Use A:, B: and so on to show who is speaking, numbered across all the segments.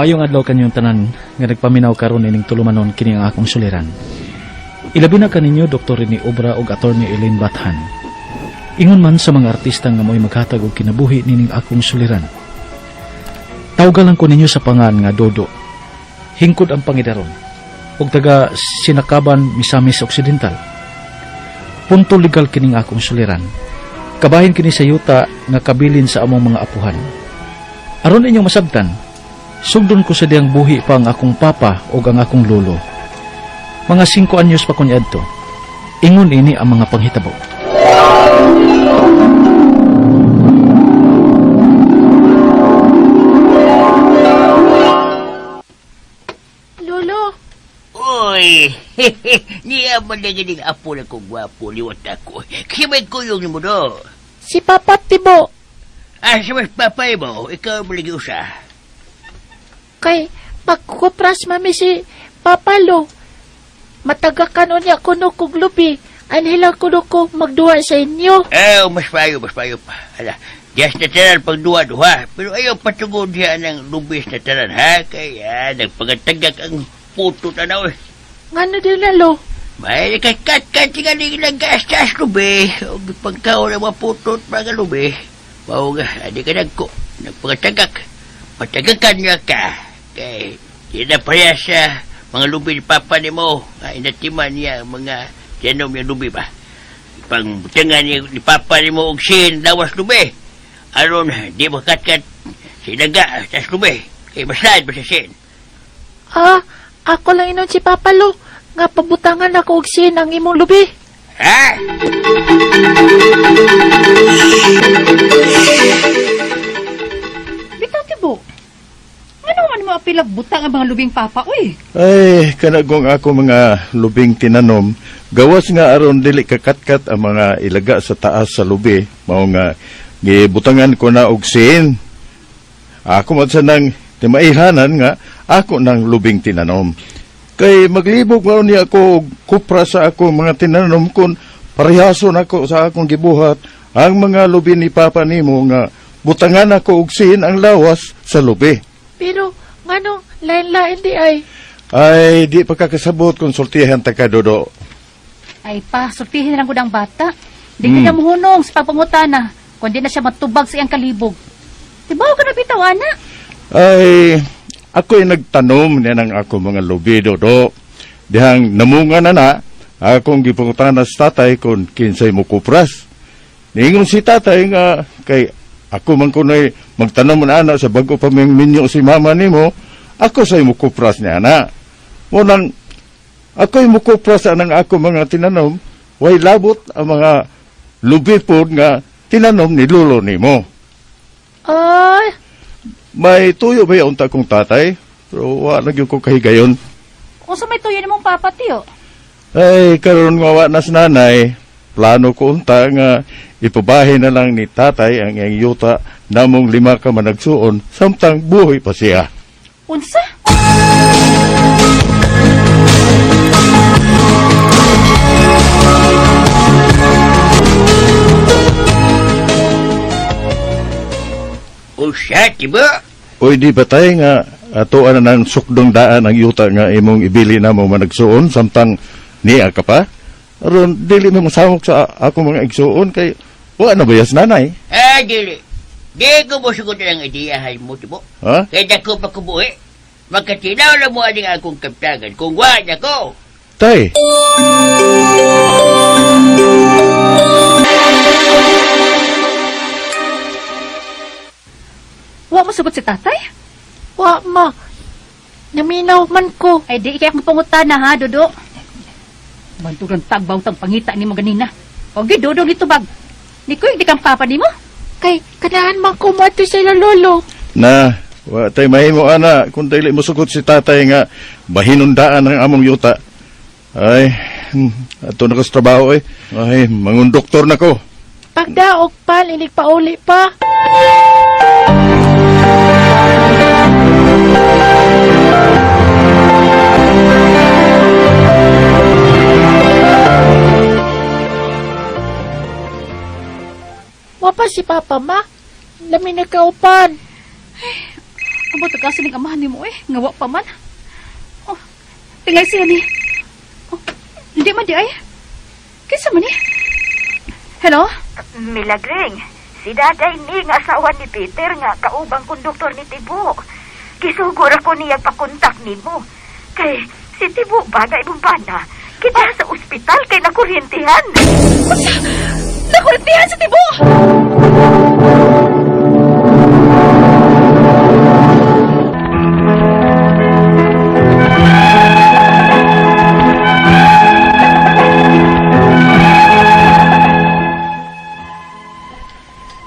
A: Maayong adlaw kanyong tanan nga nagpaminaw karon ining tulumanon kini ang akong suliran. Ilabi na kaninyo Dr. Rene Obra ug Attorney Elaine Bathan. Ingon man sa mga artista nga mo'y maghatag og kinabuhi nining akong suliran. Tawgalan ko ninyo sa pangan nga Dodo. Hingkod ang pangidaron ug taga Sinakaban, Misamis Occidental. Punto legal kining akong suliran. Kabahin kini sa yuta nga kabilin sa among mga apuhan. Aron inyong masabtan, sugdon ko sa diyang buhi pa ang akong papa o ang akong lolo. Mga 5 anyos pa kunya adto. Ingon ini ang mga panghitabo.
B: Lolo.
C: Oy, niya man na ganing apo na kong gwapo, liwat ako. Kaya may kuyong ni mo do.
B: Si Papa Tibo.
C: Sa mas papay mo, ikaw mo lagi usa.
B: Kay pagkupras mami si Papa Lo. Matagakan o niya kuno kog lubi. Anhila kuno ko magduwa sa inyo.
C: Mas payo pa. Hala, diyas na tanan pag duwa-duwa. Pero ayaw patugod siya ng lubis na tanan, ha? Kaya nagpagatagak ang puto na na,
B: Ngano din na lo?
C: May nakakat-kat nga nilang gastas lubi. O pagkaon ng mga putot mga lubi. Mao nga, adi ka nagko. Nagpagatagak. Matagakan niya ka. Kay, di na parehas sa mga lubi ni Papa ni mo. Inatiman niya mga tiyanom yung lubi ba. Pangbutangan ni Papa ni mo og sin, lawas lubi. Aron, di makatkat sinaga sa lubi. Kay maslad ba sa sin?
B: Ako lang inon si Papa Lo. Nga pabutangan ako og sin ang imong lubi.
C: Ha?
D: Bitaw Tibo. Ano man mo apilag butang ang mga lubing papa, uy?
E: Ay, kanagong ako mga lubing tinanom, gawas nga aron dili kakatkat ang mga ilaga sa taas sa lubi, mao nga gibutangan ko na og sin. Ako man sa nang timaihanan nga ako nang lubing tinanom. Kay maglibog mao niya ako og kupra sa ako mga tinanom kun parehason ako sa akong gibuhat ang mga lubi ni Papa nimo nga butangan ako og sin ang lawas sa lubi.
B: Pero, ngano, lain-lain di ay.
E: Ay, di pa kakasabot kung sultihan ta ka, Dodo.
D: Ay pa, sultihin na lang ko ng bata. Di na muhunong sa pagpangutana, kundi na siya matubag sa iyang kalibog. Diba ka na bitaw, ana?
E: Ay, ako'y nagtanom niya ng ako mga lubi, Dodo. Dihang namunga na akong gipangutana sa tatay kung kinsay mo kupras. Ningon si tatay nga, kay ako man kunay magtanom na ana sa bago pa may minyo si mama nimo, ako say mo kupras niya ana. Munang ako'y mo kupras anang ako mga tinanom, way labot ang mga lubi pod nga tinanom ni lolo nimo.
B: Ay,
E: May tuyo ba yung kong tatay? Pero wala gyud ko kahigayon.
D: Kung sa may tuyo ni mong papa, tiyo.
E: Ay, karon nga wa na sa nanay, plano ko unta nga ipabahin na lang ni tatay ang iyang yuta namong 5 ka managsuon samtang buhay pa siya.
D: Unsa?
C: Usa, tiba?
E: Oy di batay nga ato na ng sukdong daan ang yuta nga imong ibili na mo managsuon samtang niya ka pa? Aron dili mo samok sa ako mga igsuon kay wa na bayas nanay.
C: Dili. Di ko mo sugot ang ideyahan mo, tibo.
E: Ha?
C: Kaya dako pa kubuhi. Magkatinaw na mo aning akong kaptagan kung wa na ko.
E: Tay.
D: Wa mo sugot si tatay?
B: wa ma. Naminaw man ko.
D: Ay di ikay akong pangutana ha, Dodo. Bantugang tagbaw tag pangita ni mo ganina. O Dodo dito bag. Di ko di kang papa ni mo?
B: Kay, kanahan man ko mo ato sila lolo.
E: Na, wa tay mahimo ana kung dili mo sugot si tatay nga bahinundaan ang among yuta. Ay, ato na ko sa trabaho eh. Ay, mangun doktor na ko.
B: Pagdaog pa, linig pa uli pa. Wapa si Papa ma. Lami na kaupan.
D: Amo tagasa ning amahan nimo ngawa pa man. Oh, tingay siya ni. Oh, hindi man di ay. Kinsa man ni? Hello?
F: Milagring, si Daday ni nga asawa ni Peter nga kaubang konduktor ni Tibo. Gisugura ko niya pakontak nimo. Kay si Tibo bagay bumbana. Kita sa ospital kay nakuryentihan.
D: Nakurintihan sa tibo!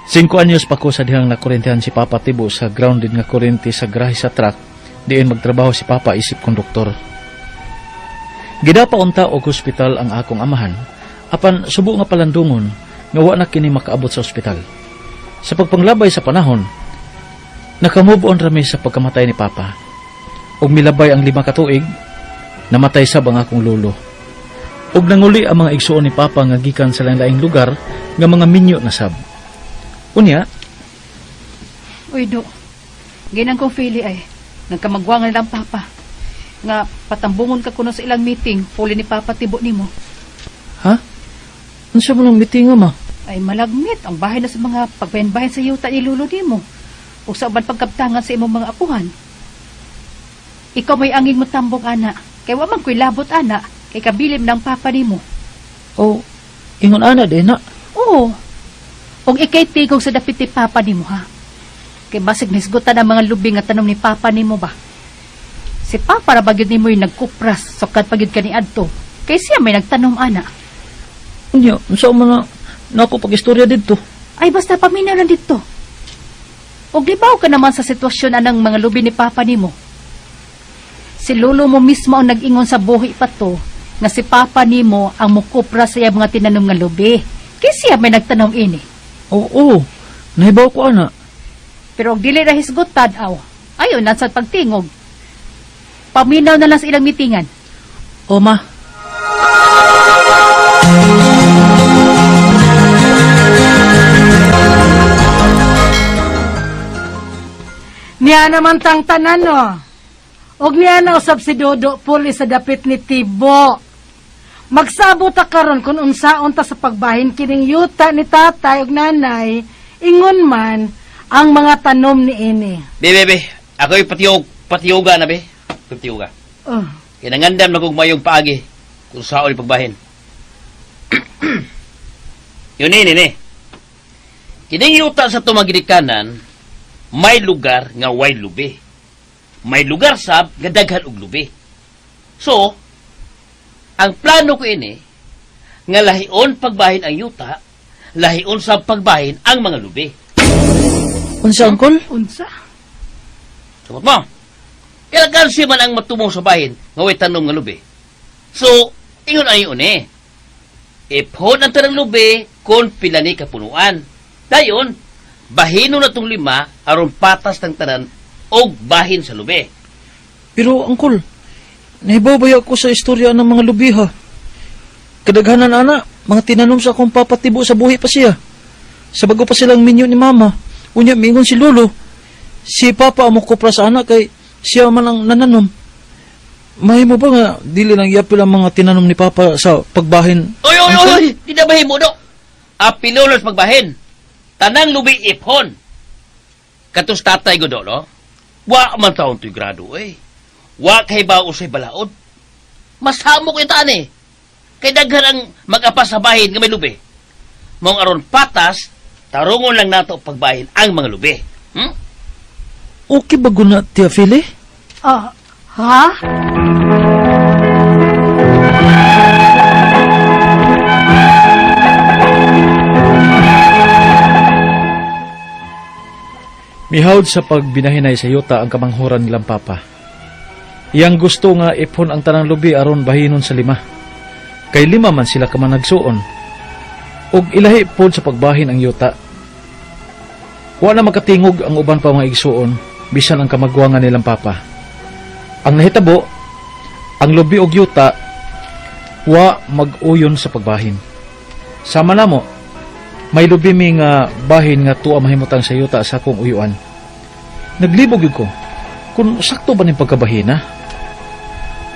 A: Singko anyos pa ko sa dihang nakurentehan si Papa Tibo sa grounded nga kurente sa grahe sa truck diin magtrabaho si Papa isip konduktor. Gidapa unta og hospital ang akong amahan apan subo nga palandungon nga wa na kini makaabot sa ospital. Sa pagpanglabay sa panahon, nakamove on rami sa pagkamatay ni Papa. Og milabay ang 5 ka tuig, namatay sab ang akong lolo. Og nanguli ang mga igsuon ni Papa nga gikan sa laing-laing lugar nga mga minyo na sab. Unya,
D: Uy, do. Ginang kong fili ay. Nagkamagwangan lang Papa. Nga patambungon ka kuno sa ilang meeting, puli ni Papa Tibo nimo.
A: ha? Unsa mo lang meeting ma?
D: Ay malagmit ang bahay na sa mga pagbahin-bahin sa yuta ni Lolo nimo. O sa uban pagkaptangan sa imong mga apuhan. Ikaw may angin mo tambok, ana. Kay wa man ko'y labot, ana. Kay kabilim ng Papa nimo.
A: Oh, ingon ana din na.
D: Oo. Og ikay tigog sa dapit ni Papa nimo, ha? Kay basig nisgutan ang mga lubing nga tanom ni Papa nimo ba? Si Papa ra bagyod nimo yung nagkupras, sokad pagyod ka ni adto. Kay siya may nagtanom, ana.
A: Unya, unsa man na ako pag-istorya didto?
D: Ay basta paminaw lang dito. Og libaw ka naman sa sitwasyon anang mga lubi ni Papa nimo. Si Lolo mo mismo ang nag-ingon sa buhi pa to nga si Papa nimo ang mukupra sa iya mga tinanom nga lubi. Kay siya may nagtanom ini.
A: Oo, nahibaw ko ana.
D: Pero og dili ra hisgot tad-aw. Ayon na sa pagtingog. Paminaw na lang sa ilang mitingan.
A: O ma,
G: Niya naman tang tanan, no? Og niya na usab si Dodo puli sa dapit ni Tibo. Magsabot ta karon kung unsaon ta sa pagbahin kining yuta ni tatay ug nanay, ingon man ang mga tanom ni ini.
C: Be. Ako'y patiyoga na, be. Patiyoga.
G: Oh,
C: Kinangandam na kong mayong paagi kung saan pagbahin. Yun ni. Kining yuta sa tumagidikanan, may lugar nga way lubi. May lugar sab nga daghan og lubi. So, ang plano ko ini, nga lahion pagbahin ang yuta, lahion sa pagbahin ang mga lubi.
A: unsa angkol?
G: unsa?
C: Sabot mo, kailangan siya man ang matumong sa bahin, nga way tanom nga lubi. So, ingon ay yun Iphon ang tanang lubi kung pila ni kapunuan. Dayon, bahino na tong 5 aron patas ng tanan og bahin sa lubi.
A: Pero angkol, nahibaw ba ako sa istorya ng mga lubi ha? Kadaghanan ana, mga tinanom sa akong papatibo sa buhi pa siya. Sa bago pa silang minyo ni mama, unya mingon si Lolo. Si Papa amo kopra sa anak kay siya man ang nananom. Mahimo ba nga dili lang yapil ang mga tinanom ni Papa sa pagbahin?
C: Oy! Di na bahin mo, do! Apilolos pagbahin. Tanang lubi iphon. Katos tatay ko, do, no? Wa man taon to'y grado, Wa kay ba usay balaod. Masamo ko itaan, Kay daghan ang mag-apas sa bahin nga may lubi. Mong aron patas, tarungon lang nato pagbahin ang mga lubi.
A: Okay ba guna, Tia Philly?
G: Ah, ha?
A: Mihawd sa pagbinahinay sa yuta ang kamanghuran nilang Papa. Iyang gusto nga ipon ang tanang lubi aron bahinon sa 5. Kay 5 man sila kamanagsuon. Og ilahi pod sa pagbahin ang yuta. Wa na makatingog ang uban pa mga igsuon bisan ang kamagwangan nilang Papa. Ang nahitabo, ang lubi og yuta wa mag-uyon sa pagbahin. Sama namo, may lubi mi nga bahin nga tuwa mahimutang sa yuta sa akong uyuan. Naglibog yun ko, kung sakto ba ni pagkabahina.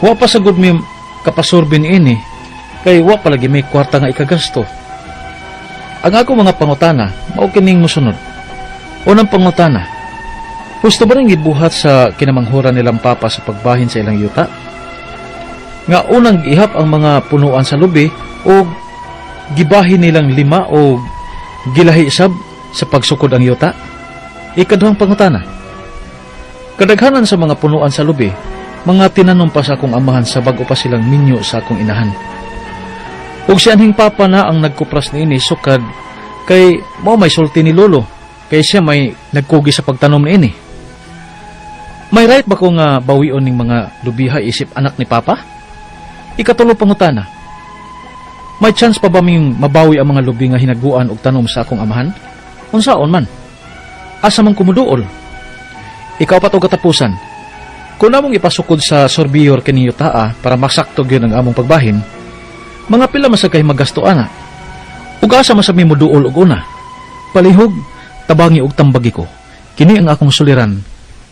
A: Wa pa sagod mi kapasurbin ini, kay wa palagi may kwarta nga ikagasto. Ang ako mga pangutana, mao kining mosunod. Unang pangutana, gusto ba rin gibuhat sa kinamanghuran nilang papa sa pagbahin sa ilang yuta? Nga unang ihap ang mga punuan sa lubi o gibahin nilang 5 o gilahi sab sa pagsukod ang yuta? Ikaduhang pangutana, kadaghanan sa mga punuan sa lubi, mga tinanom pa sa akong amahan sa bago pa silang minyo sa akong inahan. Ug si anhing papa na ang nagkupras niini sukad kay mao may sulti ni lolo kay siya may nagkugi sa pagtanom niini. May right ba ko nga bawion ning mga lubiha isip anak ni papa? Ikatulo pangutana, may chance pa ba ming mabawi ang mga lubi nga hinaguan og tanom sa akong amahan? Unsaon man? Asa man kumuduol? Ikaw pa to katapusan. Kung namong ipasukod sa sorbiyor kini yutaa para masakto gyud ang among pagbahin, mga pila masagay magasto ana. Ug asa masami mo duol og una? Palihog, tabangi og tambagi ko. Kini ang akong suliran,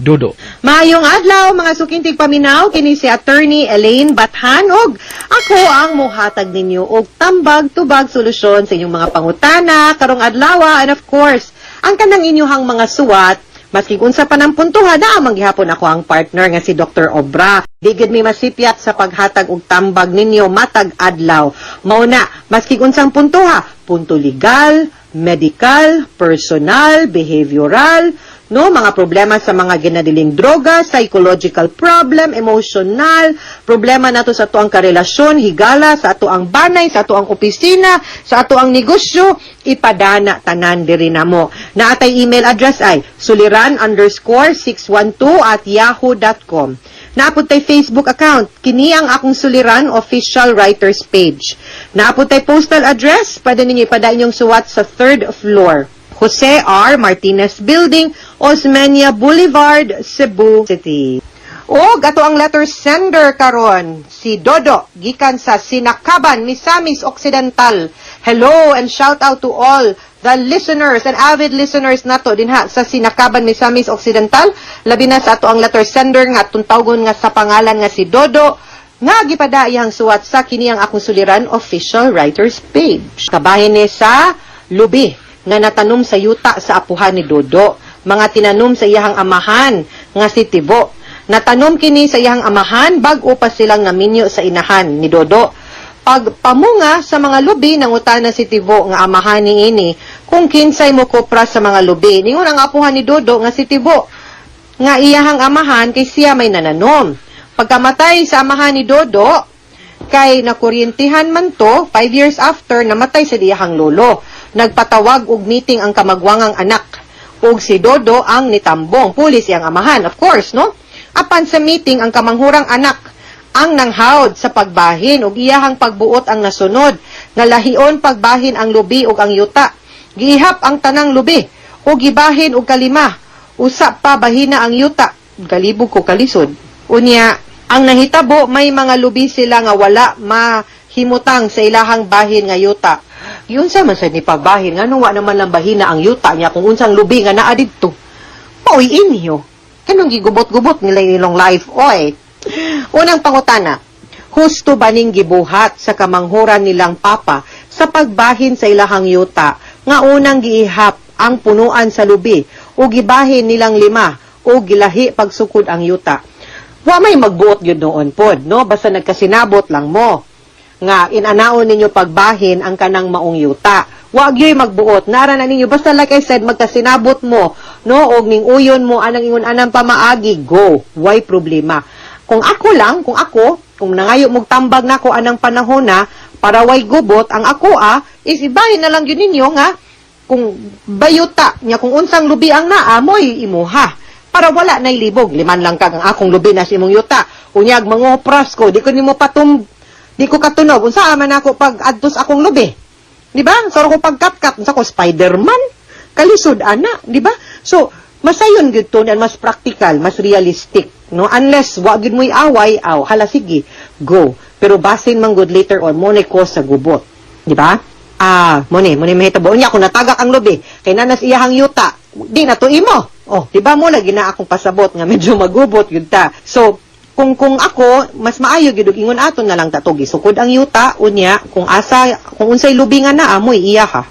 A: Dodo.
H: Maayong adlaw mga sukintig paminaw, kini si Attorney Elaine Bathan og ako ang mohatag ninyo og tambag-tubag solusyon sa inyong mga pangutana karong adlaw, and of course, ang kanang inyuhang mga suwat. Maski unsa pa ng puntuha na manggihapon ako ang partner nga si Dr. Obra. Digid mi masipyat sa paghatag og tambag ninyo matag adlaw. Mao na, maski unsang puntuha, punto legal, medical, personal, behavioral, no, mga problema sa mga ginadiling droga, psychological problem, emotional, problema nato sa ato ang karelasyon, higala, sa ato ang banay, sa ato ang opisina, sa ato ang negosyo, ipadana tanan diri namo. Naatay email address ay suliran_612@yahoo.com. Naapod tay Facebook account, kini ang akong suliran official writers page. Naapod tay postal address, pwede ninyo ipada inyong suwat sa 3rd floor. Jose R. Martinez Building, Osmeña Boulevard, Cebu City. O, gato ang letter sender karon, si Dodo, gikan sa Sinakaban, Misamis Occidental. Hello and shout out to all the listeners and avid listeners nato dinha sa Sinakaban, Misamis Occidental. Labi na sa ato ang letter sender nga tuntawgon nga sa pangalan nga si Dodo, nga gipada iyang suwat sa kini ang akong suliran official writers page. Kabahin ni sa lubi nga natanom sa yuta sa apuhan ni Dodo, mga tinanom sa iyahang amahan nga si Tibo. Natanom kini sa iyahang amahan bag-o pa silang nga minyo sa inahan ni Dodo. Pag pamunga sa mga lubi nangutana si Tibo nga amahan ni ini kung kinsay mo kopra sa mga lubi. Ningon ang apuhan ni Dodo nga si Tibo nga iyahang amahan kay siya may nananom. Pagkamatay sa amahan ni Dodo kay nakuryentihan man to 5 years after namatay sa iyahang lolo. Nagpatawag og meeting ang kamagwangang anak ug si Dodo ang nitambong pulis iyang amahan, of course, no? Apan sa meeting ang kamanghurang anak ang nanghawd sa pagbahin ug iyahang pagbuot ang nasunod nga lahion pagbahin ang lubi ug ang yuta. Gihap ang tanang lubi ug gibahin og kalima. Usa pa bahina ang yuta, galibog ko kalisod. Unya, ang nahitabo may mga lubi sila nga wala mahimutang sa ilahang bahin nga yuta. Yun sa man sa ni pagbahin, nga wa naman lang bahina ang yuta niya kung unsang lubi nga naa didto. Pauy inyo. Kanong gigubot-gubot nila ilong life, oy. Unang pangutana, husto ba ning gibuhat sa kamanghuran nilang papa sa pagbahin sa ilahang yuta nga unang giihap ang punuan sa lubi o gibahin nilang 5 o gilahi pagsukod ang yuta? Wa may magbuot yun noon pod, no? Basta nagkasinabot lang mo nga inanaon ninyo pagbahin ang kanang maong yuta. Wag yoy magbuot. Nara na ninyo. Basta like I said, magkasinabot mo, no? Og ning uyon mo, anang ingon anang pamaagi, go. Why problema? Kung ako lang, kung nangayo mong tambag na ko anang panahon na, para way gubot, ang ako is ibahin na lang yun ninyo nga, kung bayuta, niya kung unsang lubi ang naa, mo'y imuha. Para wala na ilibog. 5 lang kag ang akong lubi na si imong yuta. Unyag, mangopras ko, di ko nimo di ko katunog, unsa man ako pag adtos akong lubi. Di ba? So ako pagkat-kat, unsa ko Spider-Man, kalisod ana, di ba? So, masayon gyud to, mas practical, mas realistic, no? Unless wa gyud mo'y away, hala sige, go. Pero basin man good later on, mo na ko sa gubot. Di ba? Mo ni mahitabo niya kung natagak ang lubi, kay nanas iyahang yuta, di na to imo. Oh, di ba mo lagi na akong pasabot nga medyo magubot yun ta. So, kung ako, mas maayo gyud ingon aton na lang tato gisukod ang yuta, unya, kung unsay lubingan na amoy iya ha.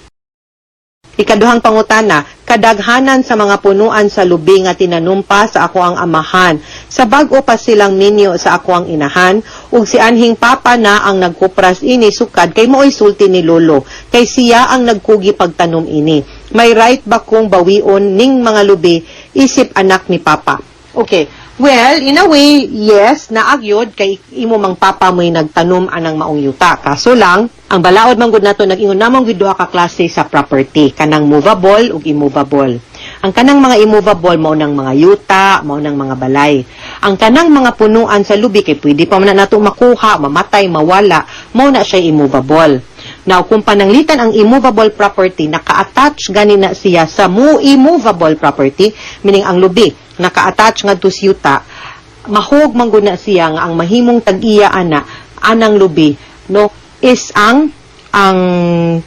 H: Ikaduhang pangutana, kadaghanan sa mga punuan sa lubi nga tinanumpa sa ako ang amahan. Sa bag-o pa silang minyo sa ako ang inahan, ug si anhing papa na ang nagkupras ini sukad kay mooy sulti ni lolo, kay siya ang nagkugi pagtanom ini. May right ba kung bawion ning mga lubi isip anak ni papa? Okay. Well, in a way, yes, naagyod kay imo mang papa mo'y nagtanom anang maong yuta. Kaso lang, ang balaod man gud nato nag-ingon namong gid duha ka klase sa property, kanang movable ug immovable. Ang kanang mga immovable mao nang mga yuta, mao nang mga balay. Ang kanang mga punuan sa lubi kay pwede pa man nato makuha, mamatay, mawala, mao na siya immovable. Now, kung pananglitan ang immovable property, naka-attach gani na siya sa immovable property, meaning ang lubi, naka-attach nga to yuta, mahog man gud na siya nga ang mahimong tag-iya anang lubi, no, is ang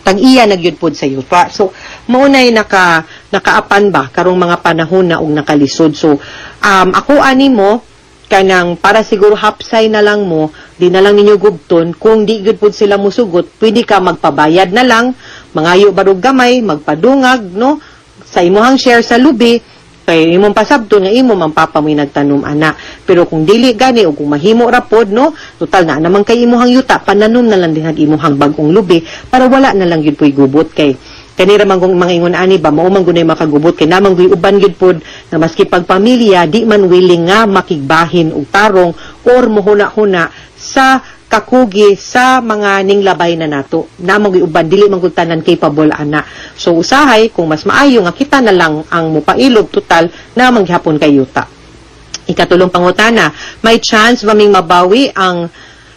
H: tag-iya nagyud pod sa yuta. So, maunay nakaapan ba karong mga panahon na og nakalisod. So, ako ani mo kanang para siguro hapsay na lang mo, di na lang ninyo gubton, kung di gud pod sila musugot, pwede ka magpabayad na lang, mangayo barog gamay, magpadungag, no, sa imuhang share sa lubi, kay imong pasabton nga imo man papa mo'y nagtanom ana. Pero kung dili gani o kung mahimo ra pod, no, total na naman kay imuhang yuta, pananom na lang din imuhang bag-ong lubi para wala na lang gyud po'y gubot kay kanira man kung mga ingon ani ba mao man gunay makagubot kay namang guy uban gyud pod nga maski pagpamilya di man willing nga makigbahin og tarong or mohuna-huna sa kakugi sa mga ninglabay na nato. Namang guy uban dili man gud tanan capable ana. So usahay kung mas maayo nga kita na lang ang mupailog total namang gihapon kay yuta. Ikatulong pangutana, may chance ba ming mabawi ang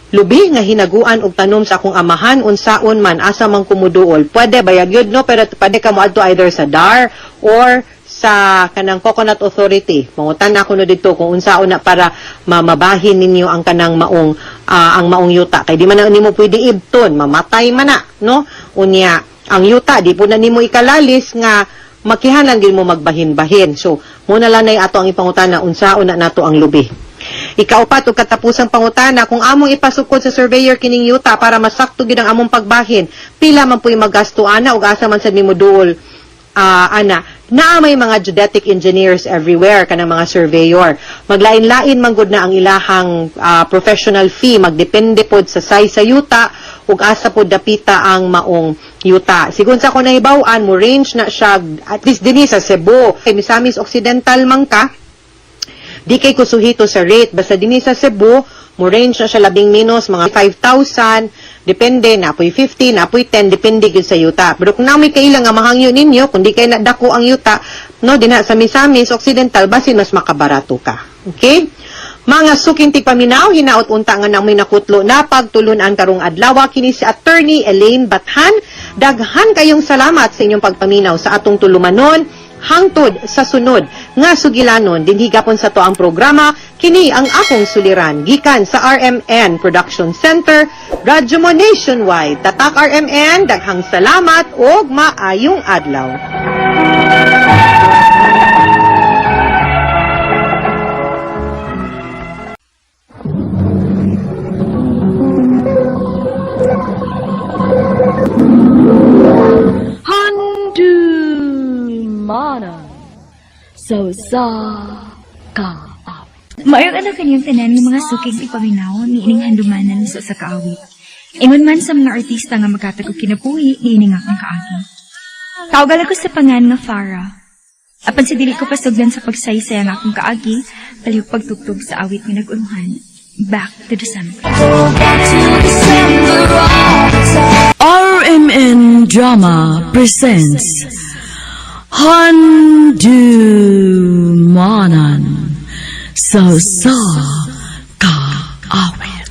H: lubi nga hinaguan og tanom sa akong amahan unsaon man asa man kumuduol? Pwede bayag yun, no, pero pwede ka moadto either sa DAR or sa kanang Coconut Authority. Mangutan ako no dito kung unsaon na para mamabahin ninyo ang kanang maong yuta. Kay di man na nimo pwede ibton, mamatay man na, no? Unya ang yuta di po na nimo ikalalis nga makihanan din mo magbahin-bahin. So muna lang nay ato ang ipangutana unsaon na nato ang lubi. Ikaupat o katapusang pangutana, kung among ipasukod sa surveyor kining yuta para masakto gid ang among pagbahin, pila man po'y magasto ana o asa man sad nimo duol ana. Na may mga geodetic engineers everywhere kanang mga surveyor. Maglain-lain man gud na ang ilahang professional fee, magdepende pod sa size sa yuta ug asa pod dapita ang maong yuta. Sigon sa ko nahibaw-an mo range na siya at least dinhi sa Cebu. Kay Misamis Occidental man ka, di kay kusuhito sa rate. Basta din sa Cebu, mo range na siya labing minus, mga 5,000, depende, napoy 50, napoy 10, depende yun sa yuta. Pero kung namoy kailang nga mahangyo ninyo, kung di kayo nadako ang yuta, no, din sa Misamis Occidental, basin mas makabarato ka. Okay? Mga suking tigpaminaw, hinaot unta nga nang may nakutlo na pagtulunan karong adlaw, kini si Attorney Elaine Bathan. Daghan kayong salamat sa inyong pagpaminaw sa atong tulumanon. Hangtod sa sunod nga sugilanon dinhi gapon sa to ang programa kini ang akong suliran gikan sa RMN Production Center, Radyo Mo Nationwide. Tatak RMN, daghang salamat ug maayong adlaw.
I: So sa ka.
J: Maayong anak kanyang tanan ng mga suking ipaminaw ni ining handumanan sa kaawit. Ingon man sa mga artista nga magkatag og kinabuhi ni ining akong kaagi. Kaugal ako sa pangan nga Farah. Apan sa dili ko pasugdan sa pagsaysay ang akong kaagi, palihog pagtugtog sa awit nga nag-unuhan. Back to December.
I: RMN Drama presents Handumanan sa kaawit.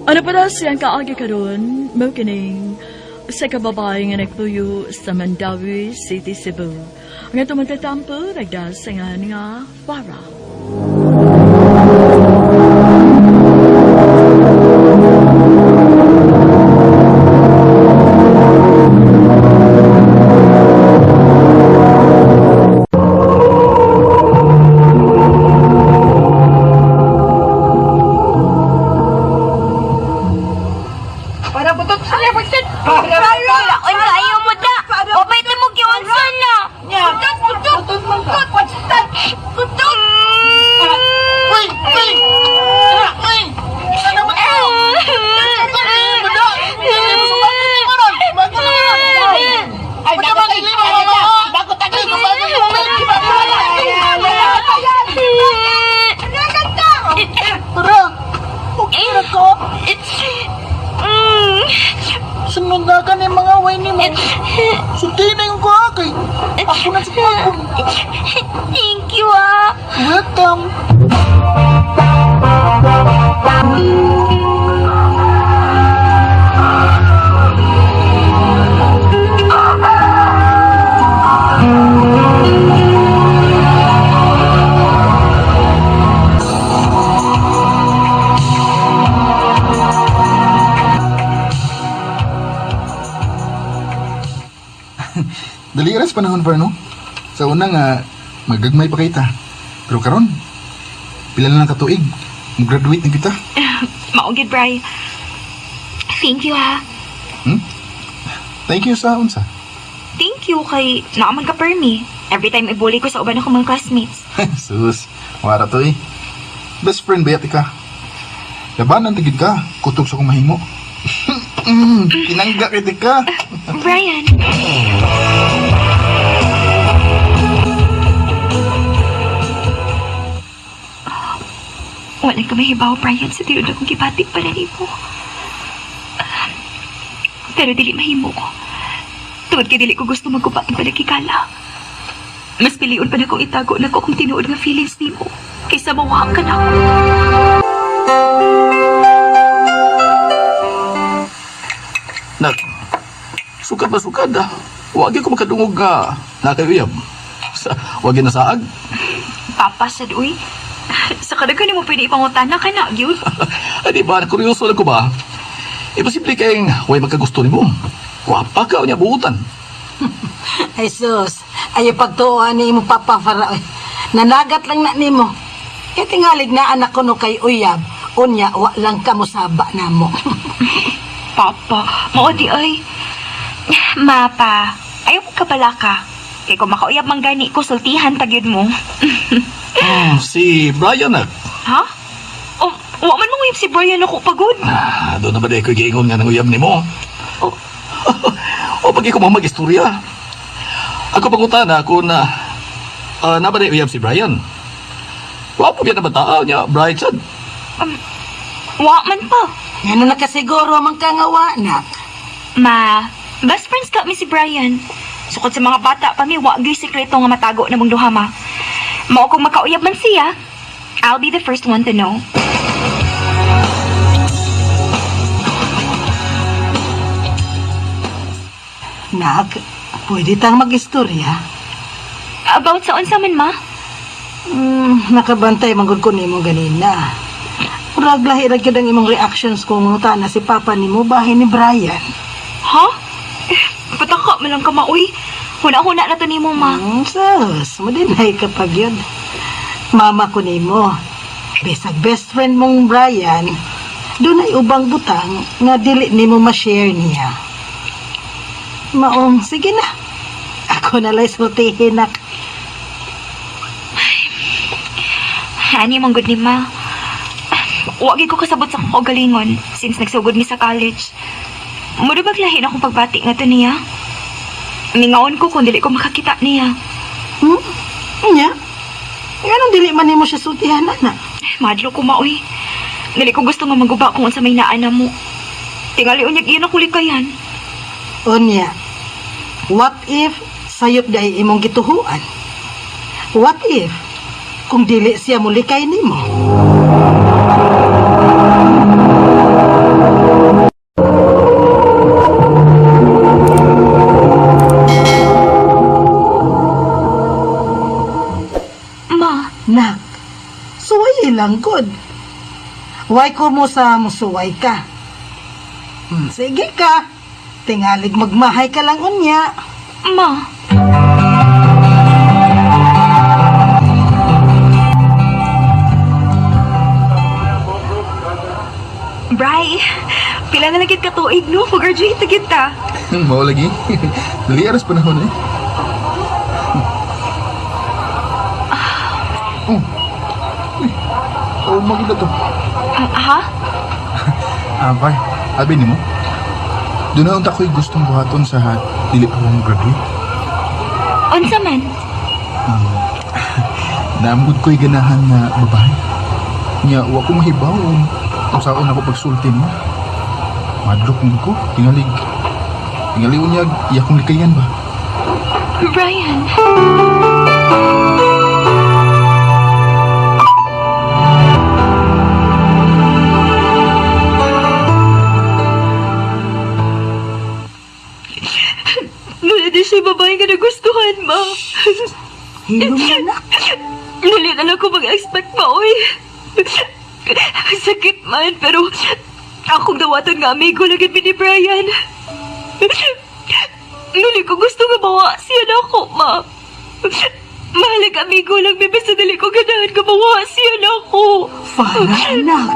I: Ano para siyang kaagi karon? Maukining sa kababae nga nagpuyo sa Mandawi City, Cebu. Ang ito magtatampo, nagdasangan nga Farah.
K: panahon pa, no? Sa una nga, magagmay pa kita. Pero karon, pila na lang katuig, mag-graduate na kita.
J: Maugid, Bri. Thank you, ha.
K: Thank you sa unsa.
J: Thank you kay naaman ka permi. Every time ibuli ko sa uban ako mga classmates.
K: Sus, wala to eh. Best friend ba yati ka? Labanan tigid ka, kutob sa kong mahimo. Kinangga kiti ka.
J: Brian. Wala ka mahibaw, Brian, sa tiyo na kong kibatik pa na mo. Pero dili mahimo ko. Tuwad kay dili ko gusto magkupat ng panagkikala. Mas piliun pa na kong itago na ko kung tinuod nga feelings ni mo kaysa mawahang ka na ako.
K: Nak, sukad ba sukad ah? Wagi ko makadungog nga nakayuyab. Wagi na saag.
J: Papa, sad, uy. Sa kadagan mo pwede ipangutana ka na, yun.
K: Di ba, kuryoso lang ko ba? Imposible kayong huwag magkagusto ni mo. Wapa ka o niya buutan.
G: Ay sus, ay pagtuoan ni mo Papa Faraoy. Nanagat lang na ni mo. Kaya tingalig na anak ko no kay Uyab. Unya, wa lang ka mo saba na mo.
J: Papa, maudi ay. Mapa, ayaw mo ka pala ka. Kaya kung makauyab mang gani ko, sultihan tagyod mo.
K: Si Brian na.
J: Ha? Oh, wa man mong uyab si Brian ako pagod.
K: Doon na ba ko giingon nga ng uyab ni mo? O pag ikaw mo mag-istorya. Ako pangutana ako na nabaday uyab si Brian. Wapo yan na bataan niya, Brian sad.
J: Wa man pa.
G: Ano nakasiguro man ka nga wa na?
J: Ma, best friends ka mi si Brian. Sukod sa mga bata pa mi, wa gyud sekreto nga matago na mong duha ma. Mao kung makauyab man siya, I'll be the first one to know.
G: Nak, pwede tang mag-istorya?
J: About sa unsa man, ma?
G: Nakabantay manggod ko nimo ganina. Murag lahi ra gyud ang imong reactions kung nguta na si Papa nimo bahin ni Brian.
J: Ha? Pataka man lang ka, ma, uy. Huna-huna na to nimo, ma.
G: Sus, madinay ka pag yun. Mama ko nimo. Bisag best friend mong Brian, doon ay ubang butang nga dili nimo ma-share niya. Maong, sige na. Ako na lang sultihin na.
J: Ani mong good ni ma. Wagi ko kasabot sa kakagalingon since nagsugod mi sa college. Mudubag lahi na akong pagbati nga to niya. Mingaon ko kung dili ko makakita niya.
G: Nya? Anong dili man nimo siya sultihan, na?
J: Madlo ko, maoy. Dili ko gusto nga maguba kung sa may naana mo. Tingali unyag iyan ako likayan.
G: Onya, what if sayop dahi imong gituhuan? What if kung dili siya mulikay nimo?
J: Ma,
G: Nak, suway lang good. Why ko mo sa musuway ka? Sige ka. Tingalig magmahay ka lang unya.
J: ma. Bri, pila na lagit ka tuig, no? Mag-graduate na kita.
K: Mau lagi. Dali aras panahon eh. Oh, maganda to.
J: Ha?
K: Bay, abi ni mo. Doon na unta ko'y gustong buhaton sa dili pa mo graduate.
J: Unsa man?
K: Naamgod ko'y ganahan na babae. Nya, wa ko mahibaw kung saan ako pagsulti mo. Madlok mo ko, tingalig. Tingalig unyag, iya kong likayan ba?
J: Brian. Wala din siya babae nga nagustuhan, ma.
G: Hilom na na.
J: Dali na lang ko mag-expect pa, oy. Sakit man, pero akong dawatan nga amigo lagid mi ni Brian. Dili ko gusto nga bawa siya na ako, ma. Mahalaga, amigo lang, bebe, sa dali ko ganahan ka bawa siya na ako.
G: Farah, anak.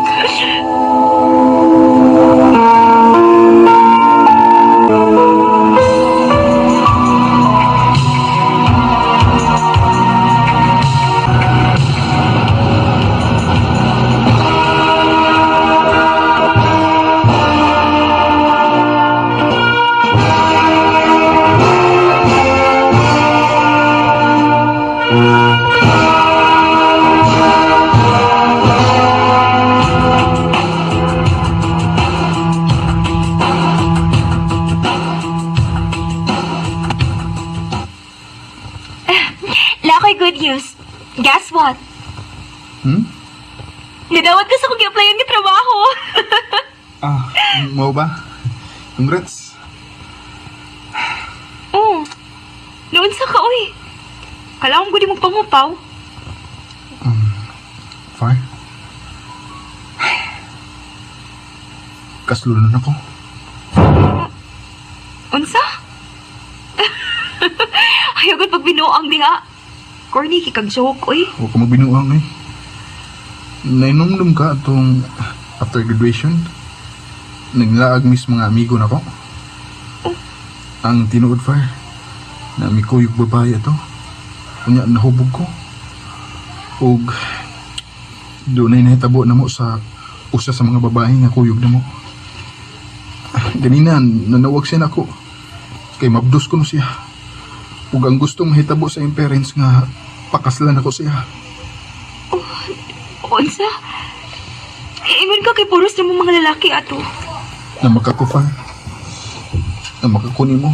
J: Lakoy good news. Guess what? Nadawat ka sa kong i-applyan ng trabaho.
L: Mau ba? Congrats.
J: Noon sa ka, uy. Kailangan ko di magpangupaw.
L: Far? Kaslunan ako.
J: Unsa? Ayagod pag binuang diha. Corny, kikag-joke, uy.
L: Huwag ka magbinuang eh. Nainomdom ka itong after graduation. Naglaag mis mga amigo na ko. Ang tinuod, Far, na ami ko yung babae ito. Kunya nahubog ko. Ug doon ay nahitabo na mo sa usa sa mga babae nga kuyog na mo. Ganina, nanawag siya na ako. Kay mabdos ko no siya. Ug ang gustong mahitabo sa iyong parents nga pakaslan ako siya.
J: Unsa? Ingon ka kay puros na mga lalaki ato.
L: Na makakufan. Na makakuni mo.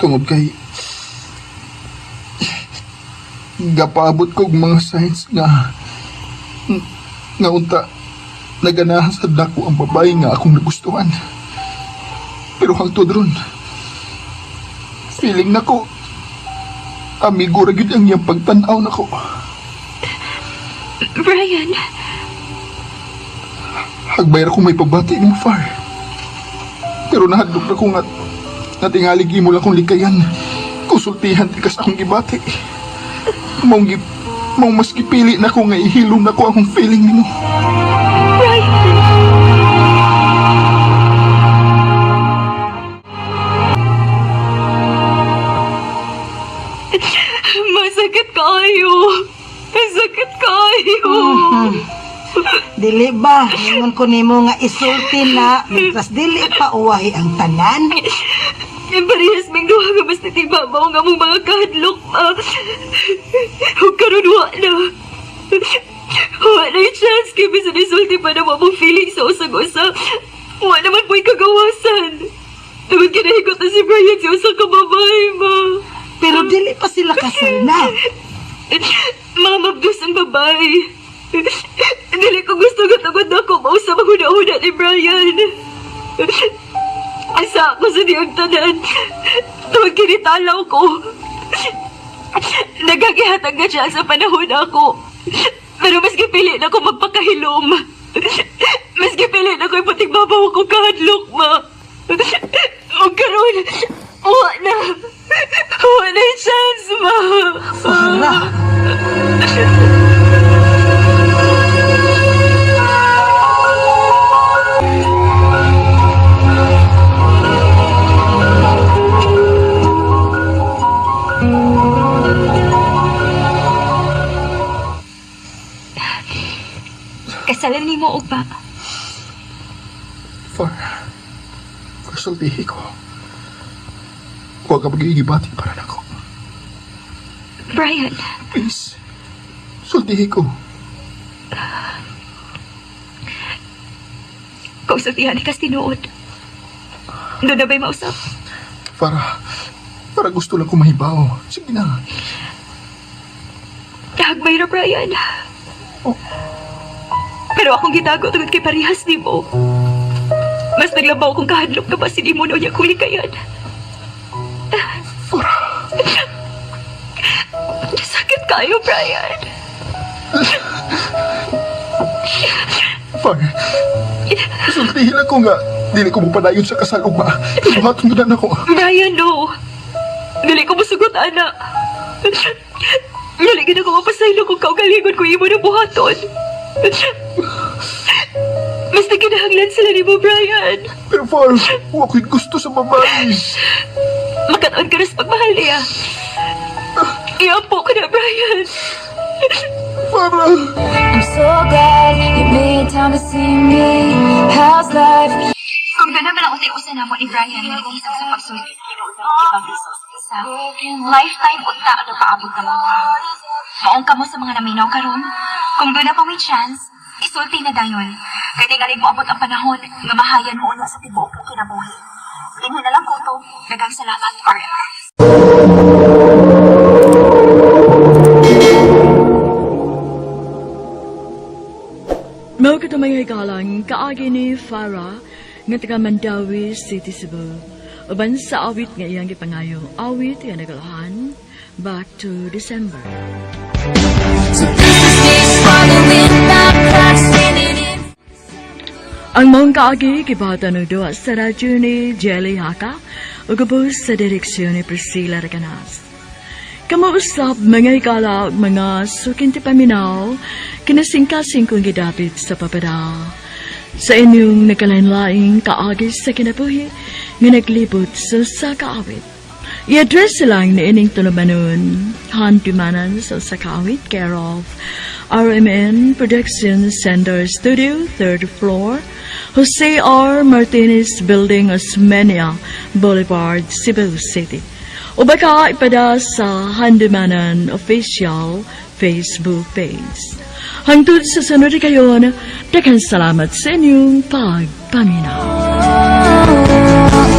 L: Tungod kay gapaabot ko mga signs nga unta naganahan sa dako ang babae nga akong nagustuhan. Pero hangtod ron, feeling nako amigo ra gyud ang iyang pagtan-aw nako.
J: Brian,
L: Hagbay ra ko may pabati ni mo, Far. Pero nahadlok na ko nga tingalig imo lang kong likayan. Konsultihan ti kas akong gibati. Mong mas gipili na ko nga ihilom na ko akong feeling nimo.
J: masakit kayo. Masakit kayo.
G: Dili ba? Ningon ko nimo nga isulti na mientras dili pa uwahi ang tanan.
J: Parehas ming duha nga mas natibabaw nga mong mga kahadlok, ma. Huwag karoon na. Wala yung chance kaya bisa nisulti pa na mong feeling sa usag-usa. Wala naman po'y kagawasan. Naman kinahigot na si Brian si usang kababae, ma.
G: Pero dili pa sila kasal na.
J: Mga mabdos ang babae. Dili ko gusto gatagod ako mausap ang huna-huna ni Brian. Asa ako sa diyang tanan. Tuwag kinitalaw ko. Nagagihatag na siya sa panahon ako. Pero mas gipili na ako magpakahilom. Mas gipili na ako ipating babaw ko kahadlok, ma. O karoon, wala yung chance, ma.
G: Farah.
J: Kasalan ni mo, Ugba.
L: Far, sultihi ko. Huwag ka magigibati para na ko.
J: Brian.
L: Please, sultihi ko.
J: Kausultihan ni kas tinuod. Doon na ba'y mausap?
L: Para gusto lang ko mahibaw. Sige na.
J: Hagbay na, Brian. Pero akong gitago tungod kay parehas ni mo. Mas naglabaw kong kahadlok na basin mo niya kulikayan. Sakit kayo, Brian.
L: Far, sultihin ako nga Dili ko mo padayon sa kasal ugma. Ibuhaton na ako.
I: Brian, no. Dili ko masugot, ana. Dili ko mapasaylo kung kaugalingon ko imo na buhaton. Basta kinahanglan sila ni mo, Brian.
L: Pero Far, ako'y gusto sa babae.
I: Makataon ka na sa pagmahal niya. Iampo ka na, Brian.
L: Para.
J: I'm so glad you made time to see me. How's life? Kung gano'n ba lang uti-usa na mo ni Brian, nag-iisang sa pagsulit ibang isa. Lifetime unta ang paabot ka mo. Maong ka mo sa mga naminaw karon. Kung doon na pa may chance, isulti na dayon. Kaya tingalig mo abot ang panahon nga mahayan mo unya sa tibuok ang kinabuhi. Ingon na lang ko to. Dagang salamat, RM.
I: Mao kita may hikalang kaagi ni Farah nga taga Mandawi City, Cebu. Uban sa awit nga iyang gipangayo, awit nga nagalahan Back to December. Ang mong kaagi kibatan ng doa sa radyo ni Jelly Haka o gabos sa direksyon ni Priscilla Recanas. Kamuusap mga ikala mga sukinti paminaw kinasingkasing kong gidapit sa papada. Sa inyong nagkalain-laing kaagi sa kinabuhi nga naglibot sa kaawit. I-address lang ni ining tulumanon handumanan sa kaawit care of RMN Production Center Studio, 3rd floor, Jose R. Martinez Building, Osmeña Boulevard, Cebu City. O baka ipada sa Handumanan Official Facebook page. Hangtod sa sunod kayon, daghang salamat sa inyong pagpaminaw.